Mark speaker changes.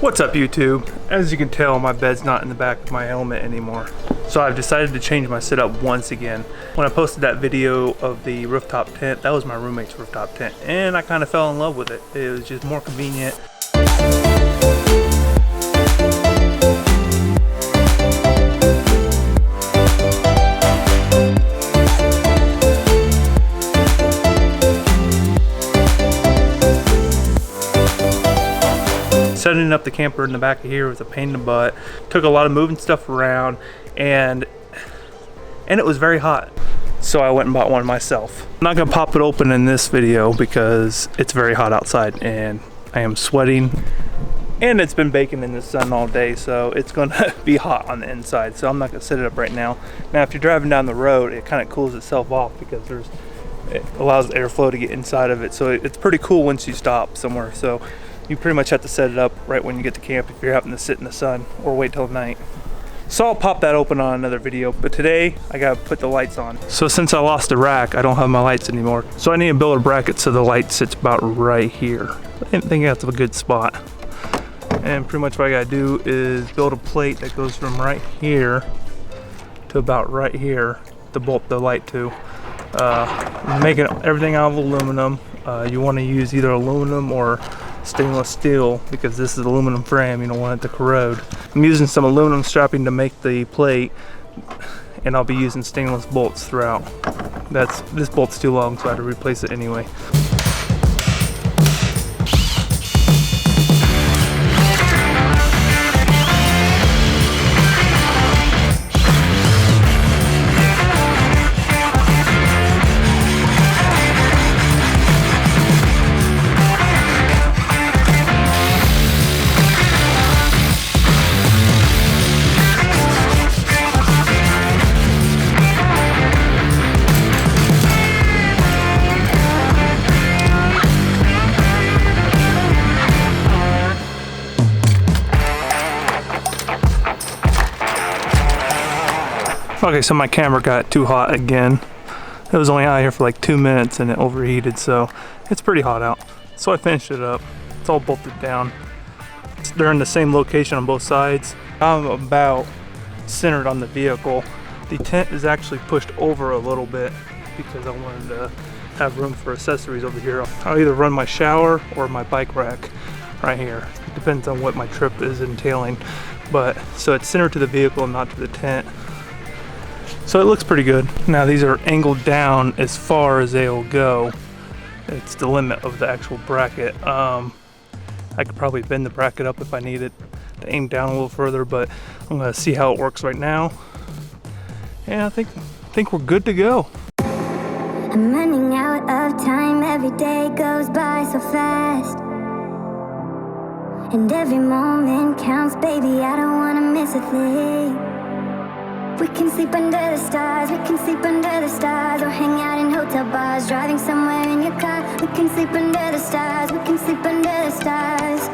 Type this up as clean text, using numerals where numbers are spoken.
Speaker 1: What's up YouTube? As you can tell, my bed's not in the back of my helmet anymore. So I've decided to change my setup once again. When I posted that video of the rooftop tent, that was my roommate's rooftop tent, and I kind of fell in love with it. It was just more convenient. Setting up the camper in the back of here was a pain in the butt. Took a lot of moving stuff around, and it was very hot. So I went and bought one myself. I'm not gonna pop it open in this video because it's very hot outside and I am sweating, and it's been baking in the sun all day, so it's gonna be hot on the inside. So I'm not gonna set it up right now. Now, if you're driving down the road, it kind of cools itself off because it allows airflow to get inside of it. So it's pretty cool once you stop somewhere. So you pretty much have to set it up right when you get to camp if you're having to sit in the sun or wait till night. So I'll pop that open on another video, but today I gotta put the lights on. So since I lost the rack, I don't have my lights anymore. So I need to build a bracket so the light sits about right here. I think that's a good spot. And pretty much what I gotta do is build a plate that goes from right here to about right here to bolt the light to. Making everything out of aluminum. You wanna use either aluminum or stainless steel because this is aluminum frame, you don't want it to corrode. I'm using some aluminum strapping to make the plate, and I'll be using stainless bolts throughout. This bolt's too long, so I had to replace it anyway. Okay, so my camera got too hot again. It was only out here for like 2 minutes and it overheated, so it's pretty hot out. So I finished it up. It's all bolted down. They're in the same location on both sides. I'm about centered on the vehicle. The tent is actually pushed over a little bit because I wanted to have room for accessories over here. I'll either run my shower or my bike rack right here. It depends on what my trip is entailing. But so it's centered to the vehicle, not to the tent. So it looks pretty good. Now these are angled down as far as they'll go. It's the limit of the actual bracket. I could probably bend the bracket up if I needed to aim down a little further, but I'm gonna see how it works right now. And I think we're good to go.
Speaker 2: I'm running out of time, every day goes by so fast. And every moment counts, baby, I don't wanna miss a thing. We can sleep under the stars, we can sleep under the stars, or hang out in hotel bars, driving somewhere in your car. We can sleep under the stars, we can sleep under the stars.